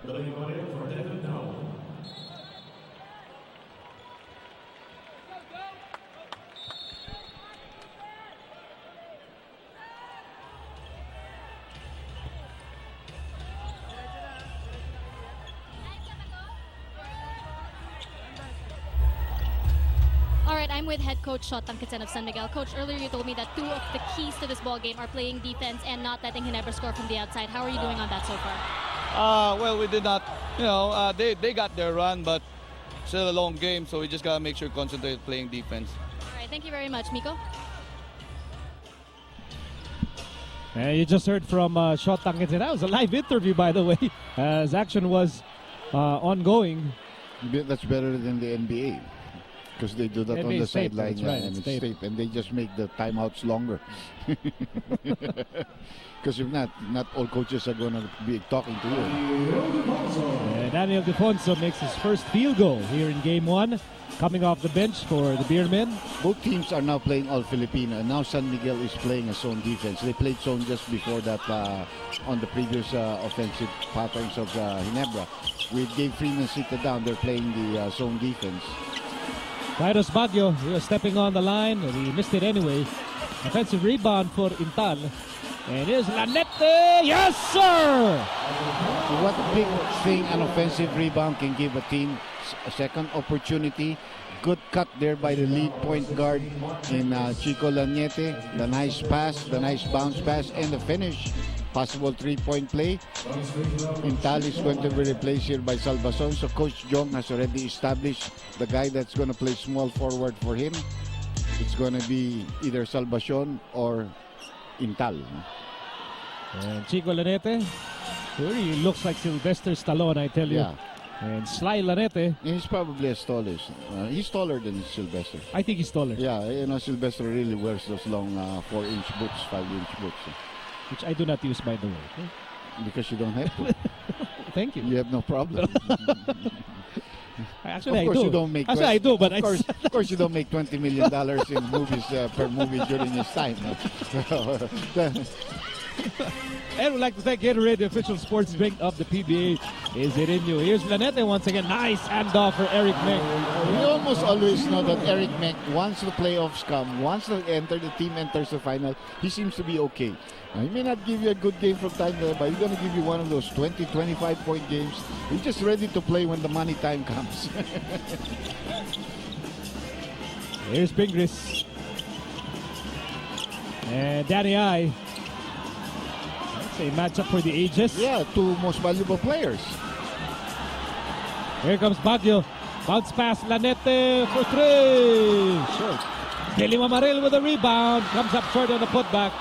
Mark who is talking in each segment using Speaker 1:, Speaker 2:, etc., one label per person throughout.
Speaker 1: All right, I'm with head coach Shot Tangkitsen of San Miguel. Coach, earlier you told me that two of the keys to this ball game are playing defense and not letting Ginebra score from the outside. How are you doing on that so far?
Speaker 2: Well, we did not, they got their run, but still a long game, so we just got to make sure concentrate playing defense.
Speaker 1: All right, thank you very much, Miko.
Speaker 3: You just heard from Shot Tangkitsen. That was a live interview, by the way, as action was ongoing.
Speaker 4: That's better than the NBA. Because they do that on the sideline,
Speaker 3: right,
Speaker 4: and it's tape, and they just make the timeouts longer. Because if not all coaches are going to be talking to you.
Speaker 3: Daniel Defonso makes his first field goal here in Game 1, coming off the bench for the Beermen.
Speaker 4: Both teams are now playing all Filipino, and now San Miguel is playing a zone defense. They played zone just before that on the previous offensive patterns of Ginebra. With Gabe Freeman seated down, they're playing the zone defense.
Speaker 3: Kairos Baguio, he was stepping on the line, and he missed it anyway. Offensive rebound for Intal. And here's Lanete. Yes, sir!
Speaker 4: What a big thing an offensive rebound can give a team. A second opportunity. Good cut there by the lead point guard in Chico Lanete. The nice pass, the nice bounce pass, and the finish. Possible three-point play. Intal is going to be replaced here by Salvason. So Coach Jong has already established the guy that's going to play small forward for him. It's going to be either Salvacion or Intal.
Speaker 3: And Chico Lanete, really looks like Sylvester Stallone, I tell you.
Speaker 4: Yeah.
Speaker 3: And Sly Lanete.
Speaker 4: He's probably as tall as, he's taller than Sylvester.
Speaker 3: I think he's taller.
Speaker 4: Yeah, Sylvester really wears those long 4-inch boots, 5-inch boots.
Speaker 3: Which I do not use, by the way.
Speaker 4: Because you don't have to.
Speaker 3: Thank you.
Speaker 4: You have no problem.
Speaker 3: Actually,
Speaker 4: of course
Speaker 3: I do.
Speaker 4: You don't make
Speaker 3: Actually, I do, but
Speaker 4: of course you don't make $20 million in movies per movie during this time.
Speaker 3: And we'd like to thank Gatorade, the official sports drink of the PBA. Is it in you? Here's Lanete once again. Nice handoff for Eric Meng.
Speaker 4: We almost always know that Eric Meng, once the playoffs come, once the team enters the final, he seems to be okay. He may not give you a good game from time to time, but he's going to give you one of those 20, 25-point games. He's just ready to play when the money time comes.
Speaker 3: Here's Pingris. And Danny I. That's a matchup for the ages.
Speaker 4: Yeah, two most valuable players.
Speaker 3: Here comes Baguio. Bounce pass, Lanete for three. Short. Kelly Mamaril with a rebound. Comes up short on the putback.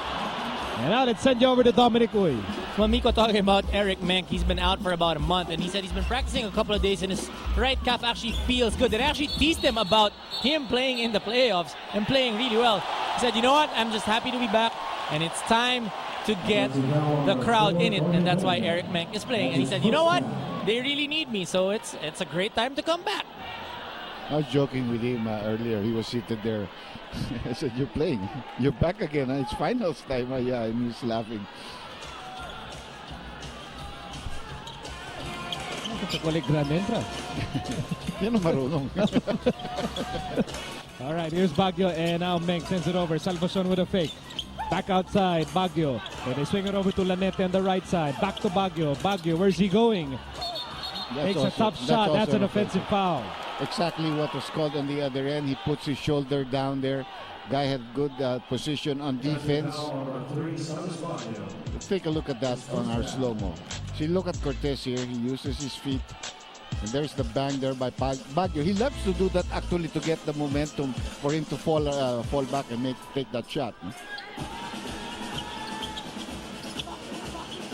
Speaker 3: And now let's send you over to Dominic Uy.
Speaker 5: Well, Miko talking about Eric Menk, he's been out for about a month, and he said he's been practicing a couple of days, and his right calf actually feels good. They actually teased him about him playing in the playoffs and playing really well. He said, you know what, I'm just happy to be back, and it's time to get the crowd in it, and that's why Eric Menk is playing. And he said, you know what, they really need me, so it's a great time to come back.
Speaker 4: I was joking with him earlier. He was seated there. I said, you're playing. You're back again. It's finals time. Yeah, and he's laughing. Yan ang marunong.
Speaker 3: All right, here's Baguio, and now Meng sends it over. Salvacion with a fake. Back outside, Baguio. And they swing it over to Lanete on the right side. Back to Baguio. Baguio, where's he going? Takes a tough shot. That's an offensive foul.
Speaker 4: Exactly what was called on the other end. He puts his shoulder down there. Guy had good position on defense. Let's take a look at that on our slow-mo. See, look at Cortez here. He uses his feet. And there's the bang there by Baguio. He loves to do that actually to get the momentum for him to fall back and take that shot.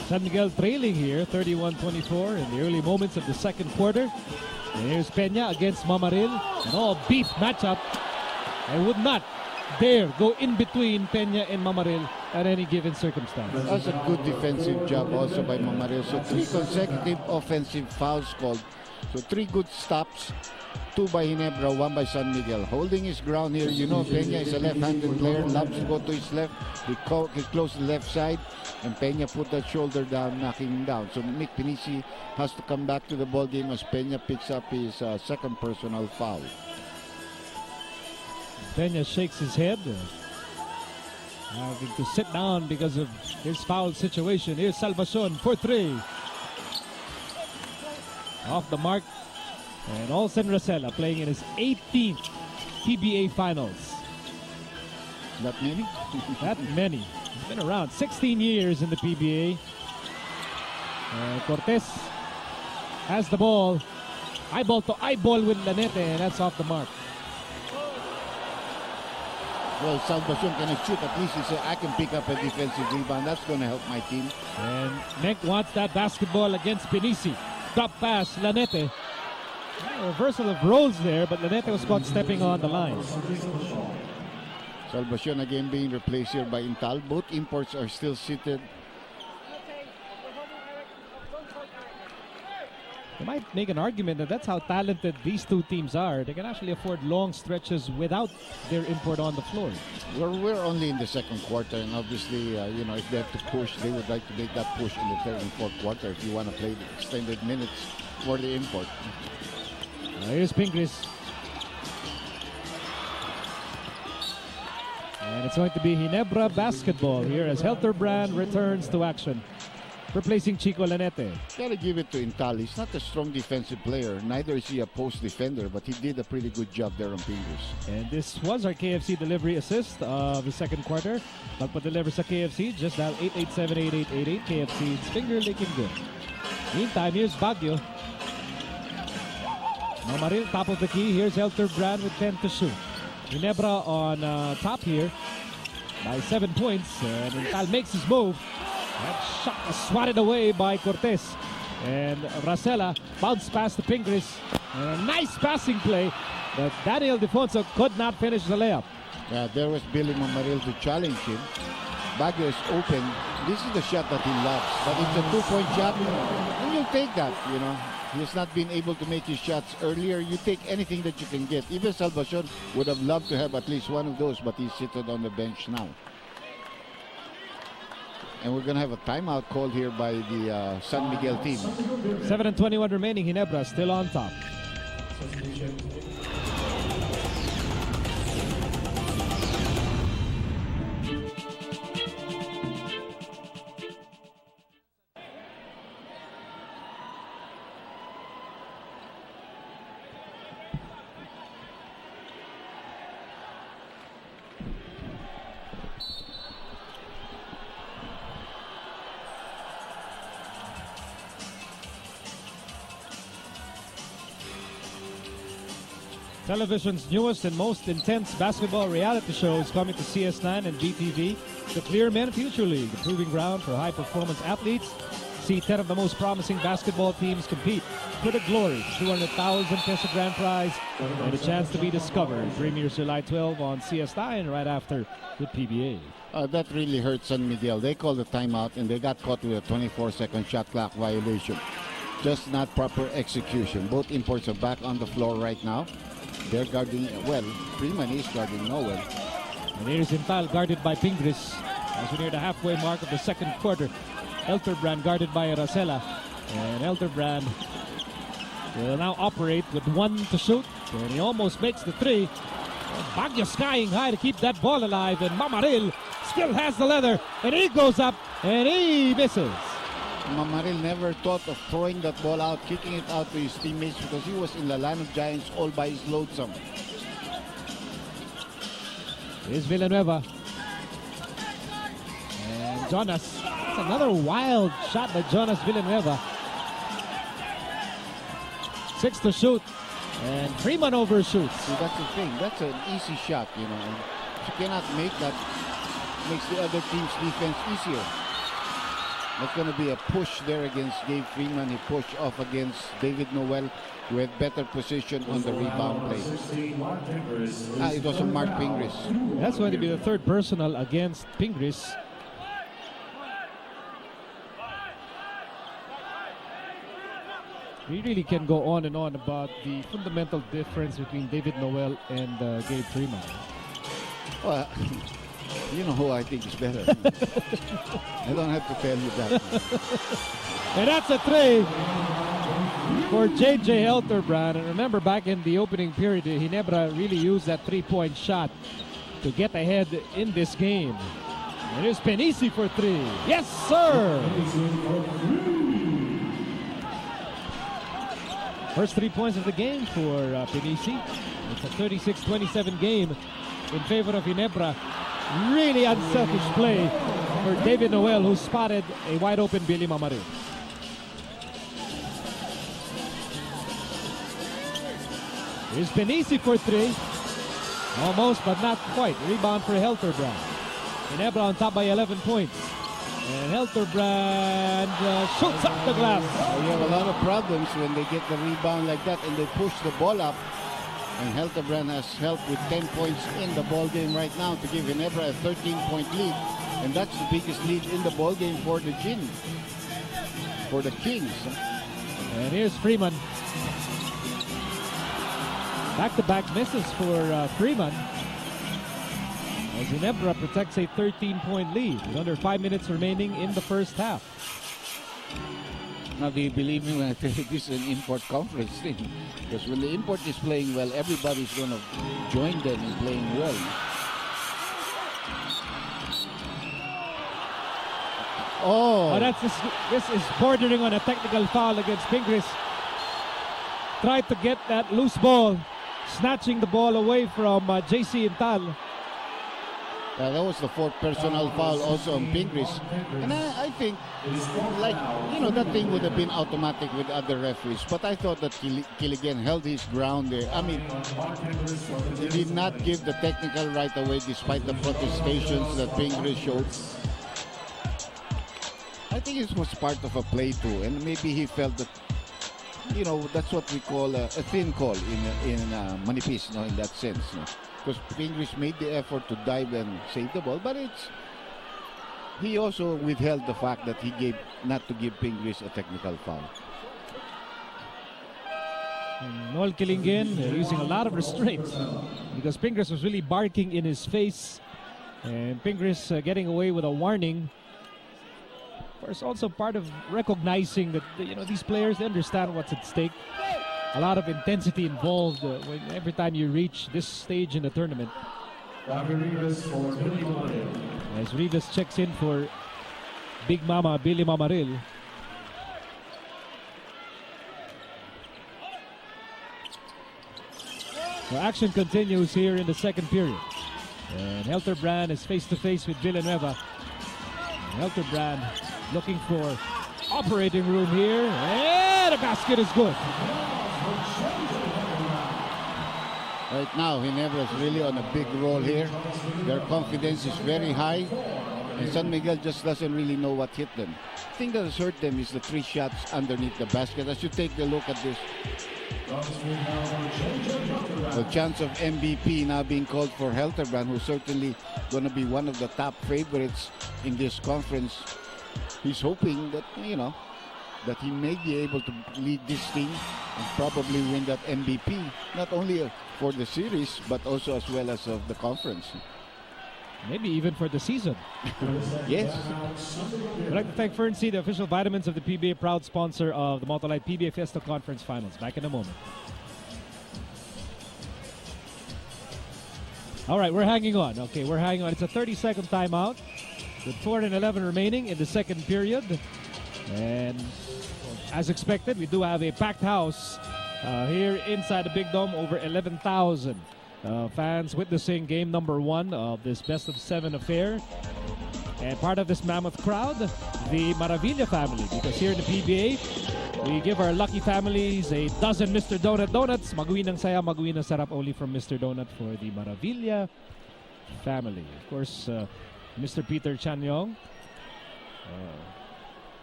Speaker 3: San Miguel trailing here, 31-24 in the early moments of the second quarter. And here's Peña against Mamaril. An all-beef matchup. I would not dare go in between Peña and Mamaril at any given circumstance.
Speaker 4: That's a good defensive job also by Mamaril. So 3 consecutive offensive fouls called. So 3 good stops Two by Ginebra, one by San Miguel. Holding his ground here. You know, Peña is a left-handed player, loves to go to his left. He closed the left side, and Peña put that shoulder down, knocking him down. So Mick Pinisi has to come back to the ball game as Peña picks up his second personal foul.
Speaker 3: Peña shakes his head, having to sit down because of his foul situation. Here's Salvacion for three. Off the mark. And Olsen Rosella playing in his 18th PBA Finals.
Speaker 4: That many?
Speaker 3: That many. He's been around 16 years in the PBA. Cortez has the ball. Eyeball to eyeball with Lanete, and that's off the mark.
Speaker 4: Well, Salvacion can shoot. At least he said, I can pick up a defensive rebound. That's going to help my team.
Speaker 3: And Nek wants that basketball against Pinisi. Drop pass, Lanete. A reversal of roles there, but Lanete was caught stepping on the line.
Speaker 4: Salvacion again being replaced here by Intal. Both imports are still seated.
Speaker 3: You might make an argument that that's how talented these two teams are. They can actually afford long stretches without their import on the floor.
Speaker 4: We're only in the second quarter, and obviously, you know, if they have to push, they would like to make that push in the third and fourth quarter if you want to play the extended minutes for the import.
Speaker 3: Here's Pingris. And it's going to be Ginebra basketball here as Helterbrand returns to action, replacing Chico Lanete.
Speaker 4: Gotta give it to Intal. He's not a strong defensive player. Neither is he a post defender, but he did a pretty good job there on Pingris.
Speaker 3: And this was our KFC delivery assist of the second quarter. Magpa-deliver sa KFC, just dial 887-8888. KFC's Finger Licking Good. Meantime, here's Baguio. Mamaril, top of the key. Here's Helterbrand with 10 to shoot. Ginebra on top here by 7 points. And Intal makes his move. That shot was swatted away by Cortez. And Rosella bounced past the Pingris. And a nice passing play. But Daniel Defonso could not finish the layup.
Speaker 4: Yeah, there was Billy Mamaril to challenge him. Baguio is open. This is the shot that he loves. But it's a 2-point shot. And you'll take that, you know. He has not been able to make his shots earlier. You take anything that you can get. Even Salvacion would have loved to have at least one of those, but he's seated on the bench now. And we're going to have a timeout called here by the San Miguel team.
Speaker 3: 7:21 remaining. Ginebra still on top. Television's newest and most intense basketball reality show is coming to CS9 and BTV. The Clear Men Future League, the proving ground for high-performance athletes. See 10 of the most promising basketball teams compete for the glory. 200,000 peso grand prize and a chance to be discovered. Premieres July 12 on CS9 right after the PBA.
Speaker 4: That really hurt San Miguel. They called the timeout and they got caught with a 24-second shot clock violation. Just not proper execution. Both imports are back on the floor right now. They're guarding well. Freeman is guarding Noel.
Speaker 3: And here's Intal guarded by Pingris as we near the halfway mark of the second quarter. Helterbrand guarded by Rosella. And Helterbrand will now operate with 1 to shoot. And he almost makes the three. Baguio skying high to keep that ball alive. And Mamaril still has the leather. And he goes up and he misses.
Speaker 4: Mamaril never thought of throwing that ball out, kicking it out to his teammates because he was in the line of giants all by his lonesome.
Speaker 3: Here's Villanueva. And Jonas. That's another wild shot by Jonas Villanueva. 6 to shoot. And Freeman overshoots.
Speaker 4: See, that's the thing. That's an easy shot, you know. And if you cannot make that, it makes the other team's defense easier. That's going to be a push there against Gabe Freeman. He pushed off against David Noel, who had better position on the rebound play. It was on Mark Pingris.
Speaker 3: That's going to be the third personal against Pingris. We really can go on and on about the fundamental difference between David Noel and Gabe Freeman.
Speaker 4: Well, you know who I think is better. I don't have to tell you that.
Speaker 3: And that's a three for J.J. Helterbrand. And remember, back in the opening period, Ginebra really used that three-point shot to get ahead in this game. And here's Penisi for three. Yes, sir! First 3 points of the game for Penisi. It's a 36-27 game in favor of Ginebra. Really unselfish play for David Noel, who spotted a wide-open Billy Mamarin. Here's Penisi for three. Almost, but not quite. Rebound for Helterbrand. Ginebra on top by 11 points. And Helterbrand shoots up the glass.
Speaker 4: You have a lot of problems when they get the rebound like that and they push the ball up. And Helterbrand has helped with 10 points in the ball game right now to give Ginebra a 13-point lead. And that's the biggest lead in the ball game for the for the Kings.
Speaker 3: And here's Freeman. Back-to-back misses for Freeman. As Ginebra protects a 13-point lead with under 5 minutes remaining in the first half.
Speaker 4: Now, do you believe me when I tell you this is an import conference thing? Because when the import is playing well, everybody's going to join them in playing well. Oh,
Speaker 3: This is bordering on a technical foul against Pingris. Tried to get that loose ball, snatching the ball away from JC Intal.
Speaker 4: That was the fourth personal foul also on Pingris. And I think, like, you know, that thing would have been automatic with other referees. But I thought that Kiligan held his ground there. I mean, he did not give the technical right away despite the protestations that Pingris showed. I think it was part of a play too. And maybe he felt that, you know, that's what we call a thin call in Manipis, in that sense. Because Pingris made the effort to dive and save the ball, but he also withheld the fact that he gave not to give Pingris a technical foul.
Speaker 3: Noel Kilingen using a lot of restraint because Pingris was really barking in his face, and Pingris getting away with a warning. Of course, also part of recognizing that these players, they understand what's at stake. A lot of intensity involved every time you reach this stage in the tournament. As Rivas checks in for Big Mama Billy Mamaril. So action continues here in the second period. And Helterbrand is face-to-face with Villanueva. And Helterbrand looking for operating room here. And the basket is good.
Speaker 4: Right now, Ginebra is really on a big roll here. Their confidence is very high. And San Miguel just doesn't really know what hit them. The thing that has hurt them is the 3 shots underneath the basket. As you take a look at this, the chance of MVP now being called for Helterbrand, who's certainly going to be one of the top favorites in this conference. He's hoping that, that he may be able to lead this team and probably win that MVP, not only for the series, but also as well as of the conference.
Speaker 3: Maybe even for the season.
Speaker 4: Yes.
Speaker 3: I'd like to thank Fernseed, the official vitamins of the PBA, proud sponsor of the Multilight PBA Fiesta Conference Finals. Back in a moment. All right, we're hanging on. Okay, we're hanging on. It's a 30-second timeout with 4:11 remaining in the second period. And as expected, we do have a packed house here inside the Big Dome. Over 11,000 fans witnessing game number 1 of this best-of-7 affair. And part of this mammoth crowd, the Maravilla family. Because here in the PBA, we give our lucky families a dozen Mr. Donut donuts. Magawin ng saya, magawin ng sarap, only from Mr. Donut for the Maravilla family. Of course, Mr. Peter Chanyong,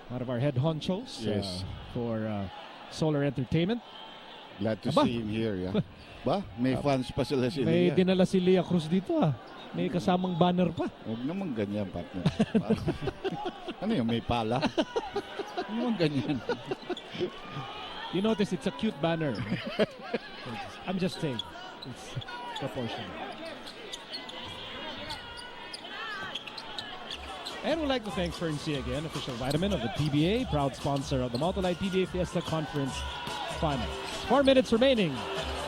Speaker 3: one of our head honchos for Solar Entertainment.
Speaker 4: Glad to see him here, yeah. Ba? May fans pa sila si
Speaker 3: May
Speaker 4: Leah.
Speaker 3: dinala si Leah Cruz dito May kasamang banner pa.
Speaker 4: Huwag naman ganyan, partner. Ano yun, may pala? Huwag naman ganyan.
Speaker 3: You notice it's a cute banner. I'm just saying. It's proportional. And we'd like to thank Ferncy again, official vitamin of the PBA, proud sponsor of the Multilight PBA Fiesta Conference Final. 4 minutes remaining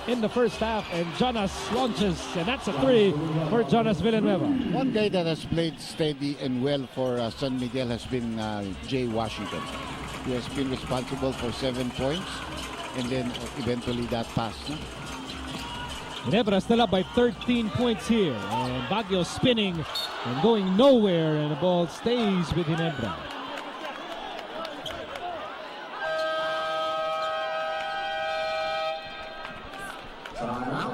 Speaker 3: in the first half, and Jonas launches, and that's a 3 for Jonas Villanueva.
Speaker 4: One guy that has played steady and well for San Miguel has been Jay Washington. He has been responsible for 7 points, and then eventually that pass. No?
Speaker 3: Ginebra still up by 13 points here, and Baguio spinning and going nowhere, and the ball stays with Ginebra.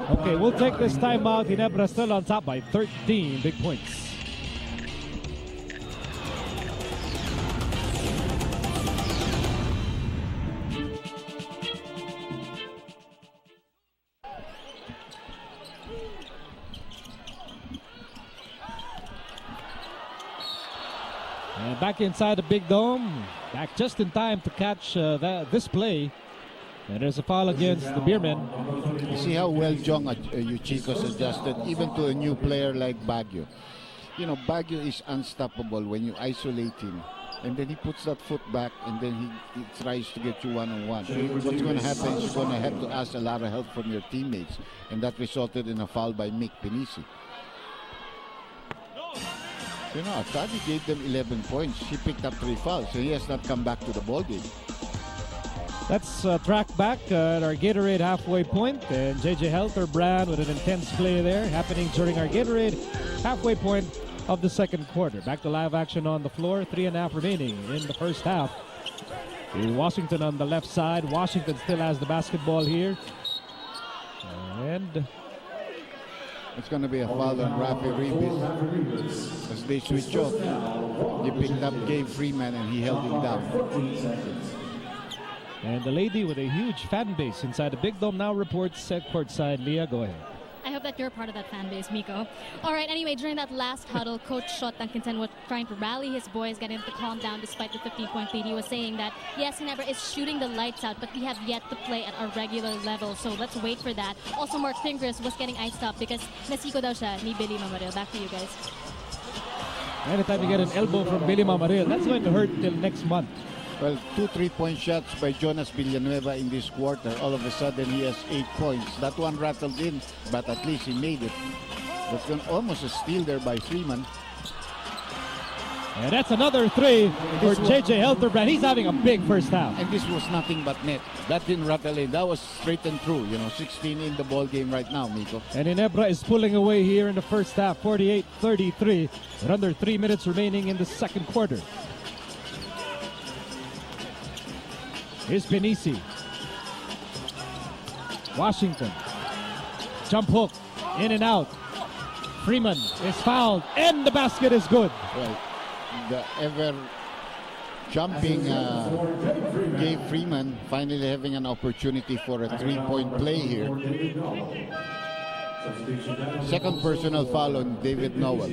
Speaker 3: Okay, we'll take this timeout. Ginebra still on top by 13 big points. And back inside the big dome, back just in time to catch this play. And there's a foul against the Beermen.
Speaker 4: You see how well Jong Yuchiko's adjusted even to a new player like Baguio. You know, Baguio is unstoppable when you isolate him. And then he puts that foot back, and then he tries to get you one-on-one. What's going to happen is you're going to have to ask a lot of help from your teammates. And that resulted in a foul by Mick Pinisi. You know, Akadi gave them 11 points. He picked up 3 fouls, so he has not come back to the ballgame.
Speaker 3: Let's track back at our Gatorade halfway point, and JJ Helterbrand with an intense play there happening during our Gatorade halfway point of the second quarter. Back to live action on the floor, 3.5 remaining in the first half. Washington on the left side. Washington still has the basketball here. And
Speaker 4: it's going to be a foul on Rafi Ribis as they switch off. He picked up Gabe Freeman and he held him down.
Speaker 3: And the lady with a huge fan base inside the Big Dome now reports at courtside. Leah, go ahead.
Speaker 1: I hope that you're part of that fan base, Miko. All right, anyway, during that last huddle, Coach Shot Duncanton was trying to rally his boys, getting them to calm down despite the 15-point lead. He was saying that, yes, Ginebra is shooting the lights out, but we have yet to play at our regular level, so let's wait for that. Also, Mark Fingers was getting iced up because nasiko daw siya ni Billy Mamaril. Back to you guys.
Speaker 3: Anytime you get an elbow from Billy Mamaril, that's going to hurt till next month.
Speaker 4: Well, 2 3-point shots by Jonas Villanueva in this quarter. All of a sudden, he has 8 points. That one rattled in, but at least he made it. That's almost a steal there by Freeman.
Speaker 3: And that's another 3 for JJ Helterbrand. He's having a big first half.
Speaker 4: And this was nothing but net. That didn't rattle in. That was straight and through. You know, 16 in the ball game right now, Miko.
Speaker 3: And Ginebra is pulling away here in the first half, 48-33. With under 3 minutes remaining in the second quarter. Here's Pinisi. Washington. Jump hook. In and out. Freeman is fouled. And the basket is good.
Speaker 4: Right. The ever jumping Gabe Freeman finally having an opportunity for a 3-point play here. Second personal foul on David Noel.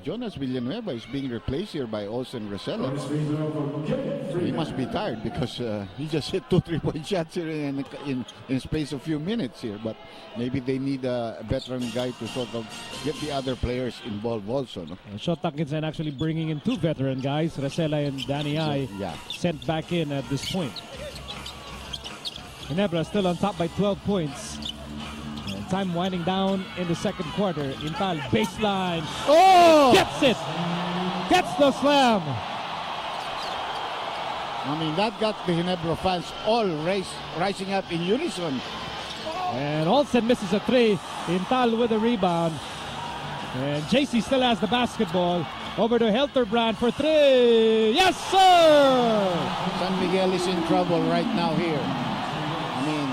Speaker 4: Jonas Villanueva is being replaced here by Olsen Rosella. He must be tired because he just hit 2 3-point shots here in space of a few minutes here. But maybe they need a veteran guy to sort of get the other players involved also. No?
Speaker 3: Shot Duncanton actually bringing in 2 veteran guys, Rosella and Danny Ai, sent back in at this point. Ginebra still on top by 12 points. Time winding down in the second quarter. Intal baseline. Oh! Gets it! Gets the slam!
Speaker 4: I mean, that got the Ginebra fans all rising up in unison.
Speaker 3: And Olsen misses a 3. Intal with a rebound. And JC still has the basketball. Over to Helterbrand for 3. Yes, sir!
Speaker 4: San Miguel is in trouble right now here. I mean,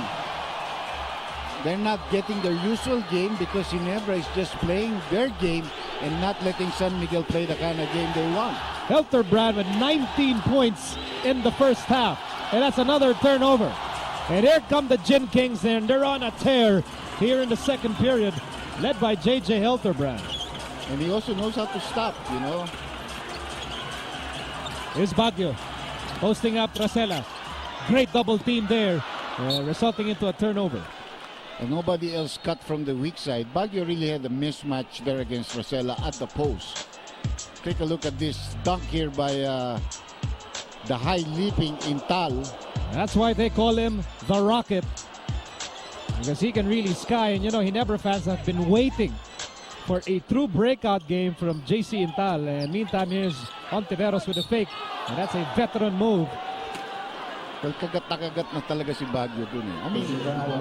Speaker 4: they're not getting their usual game because Ginebra is just playing their game and not letting San Miguel play the kind of game they want.
Speaker 3: Helterbrand with 19 points in the first half. And that's another turnover. And here come the Gin Kings, and they're on a tear here in the second period, led by JJ Helterbrand.
Speaker 4: And he also knows how to stop, you know.
Speaker 3: Here's Baguio posting up Rosella. Great double team there, resulting into a turnover.
Speaker 4: And nobody else cut from the weak side. Baguio really had a mismatch there against Rosella at the post. Take a look at this dunk here by the high leaping Intal.
Speaker 3: That's why they call him the Rocket, because he can really sky. And you know, Ginebra fans have been waiting for a true breakout game from JC Intal. And meantime, here's Ontiveros with a fake. And that's a veteran move.
Speaker 4: Well, kagat na kagat na talaga si Baguio dun eh. I mean,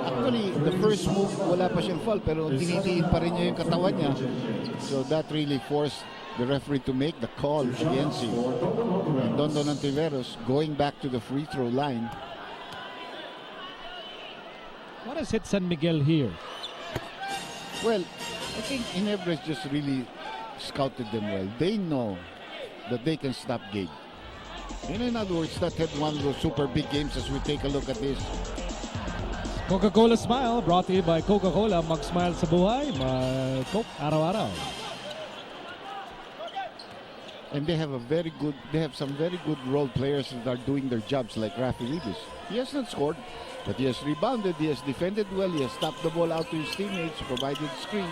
Speaker 4: actually, the first move, wala pa siyang foul, pero tinitiin pa rin niya yung katawan niya. So that really forced the referee to make the call against him. And Don Ontiveros going back to the free throw line.
Speaker 3: What has hit San Miguel here?
Speaker 4: Well, I think Ginebra just really scouted them well. They know that they can stop Gabe. In other words, that had one of those super big games as we take a look at this.
Speaker 3: Coca-Cola Smile, brought to you by Coca-Cola. Mag-smile sa buhay, mag-Coke araw-araw.
Speaker 4: And they have some very good role players that are doing their jobs, like Rafi Ribis. He has not scored, but he has rebounded, he has defended well, he has stopped the ball out to his teammates, provided screens.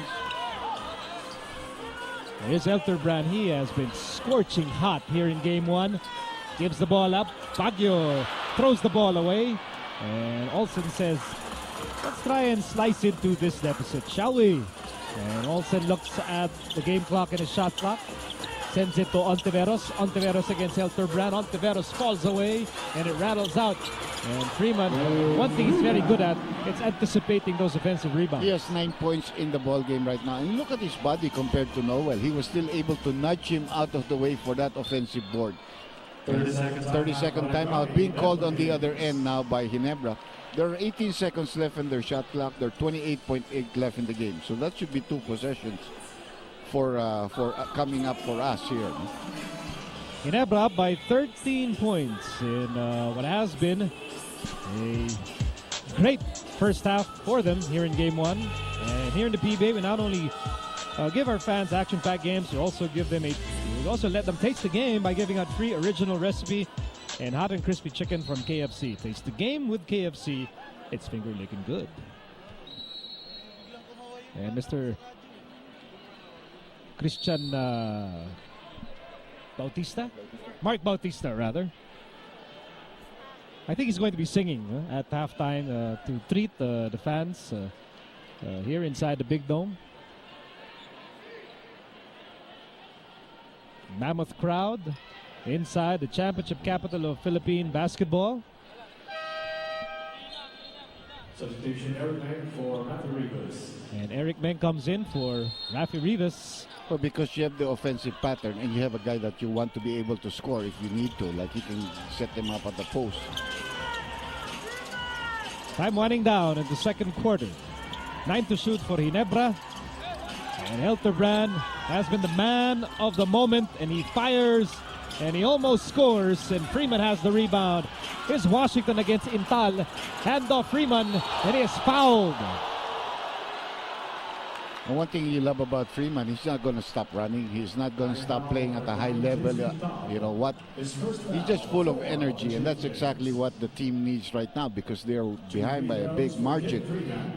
Speaker 3: Here's Elterbrand. He has been scorching hot here in game one. Gives the ball up. Baguio throws the ball away. And Olsen says, let's try and slice into this deficit, shall we? And Olsen looks at the game clock and his shot clock. Sends it to Ontiveros. Ontiveros against Elterbrand. Ontiveros falls away and it rattles out. And Freeman, one thing he's very good at, it's anticipating those offensive rebounds.
Speaker 4: He has 9 points in the ball game right now. And look at his body compared to Noel. He was still able to nudge him out of the way for that offensive board. 30-second timeout being called on the other end now by Ginebra. There are 18 seconds left in their shot clock. There are 28.8 left in the game. So that should be 2 possessions for coming up for us here.
Speaker 3: Ginebra up by 13 points in what has been a great first half for them here in game one. And here in the PBA, we not only give our fans action-packed games, we also let them taste the game by giving out free original recipe and hot and crispy chicken from KFC. Taste the game with KFC. It's finger licking good. And Mr. Christian Mark Bautista, rather. I think he's going to be singing at halftime to treat the fans here inside the Big Dome. Mammoth crowd inside the championship capital of Philippine basketball.
Speaker 6: Substitution Eric Meng for Rafi Rivas.
Speaker 3: And Eric Meng comes in for Rafi Rivas.
Speaker 4: Well, because you have the offensive pattern and you have a guy that you want to be able to score if you need to. Like he can set them up at the post.
Speaker 3: Time winding down in the second quarter. 9 to shoot for Ginebra. And Elterbrand has been the man of the moment, and he fires and he almost scores, and Freeman has the rebound. Here's Washington against Intal. Handoff Freeman, and he is fouled.
Speaker 4: And one thing you love about Freeman, he's not going to stop running. He's not going to stop playing at a high level. You know what? He's just full of energy, and that's exactly what the team needs right now because they're behind by a big margin.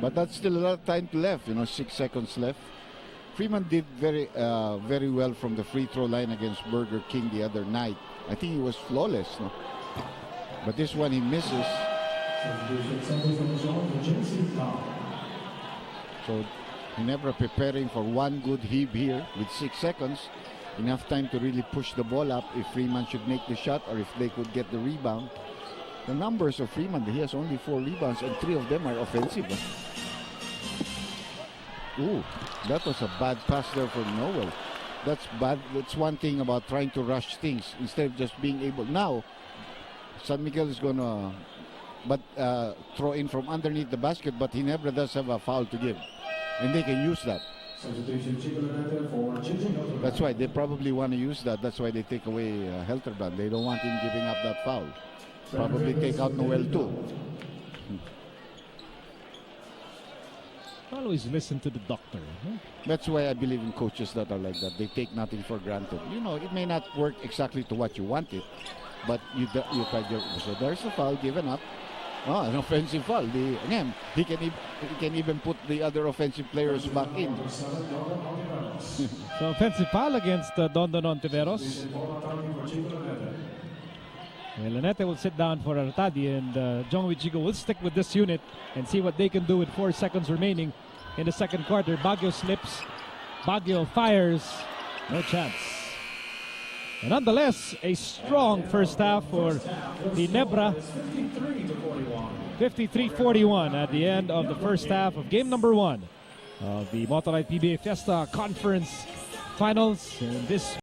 Speaker 4: But that's still a lot of time left, 6 seconds left. Freeman did very well from the free throw line against Burger King the other night. I think he was flawless. No? But this one he misses. So Ginebra preparing for one good heave here with 6 seconds. Enough time to really push the ball up if Freeman should make the shot or if they could get the rebound. The numbers of Freeman, he has only 4 rebounds and 3 of them are offensive. Ooh, that was a bad pass there for Noel. That's bad. That's one thing about trying to rush things instead of just being able. Now, San Miguel is going to throw in from underneath the basket, but Ginebra does have a foul to give. And they can use that. That's why they probably want to use that. That's why they take away Helterbrand. They don't want him giving up that foul. Probably take out Noel too.
Speaker 3: Always listen to the doctor. Huh?
Speaker 4: That's why I believe in coaches that are like that. They take nothing for granted. It may not work exactly to what you want it, but you try your. So there's a foul given up. An offensive foul. Again, he can even put the other offensive players back in.
Speaker 3: So offensive foul against Dondon Ontiveros. Lanete will sit down for Artadi, and John Wichigo will stick with this unit and see what they can do with 4 seconds remaining in the second quarter. Baguio slips. Baguio fires. No chance. And nonetheless, a strong first half for Ginebra. 53-41 at the end of the first half of game number 1 of the Motorite PBA Fiesta Conference Finals. And this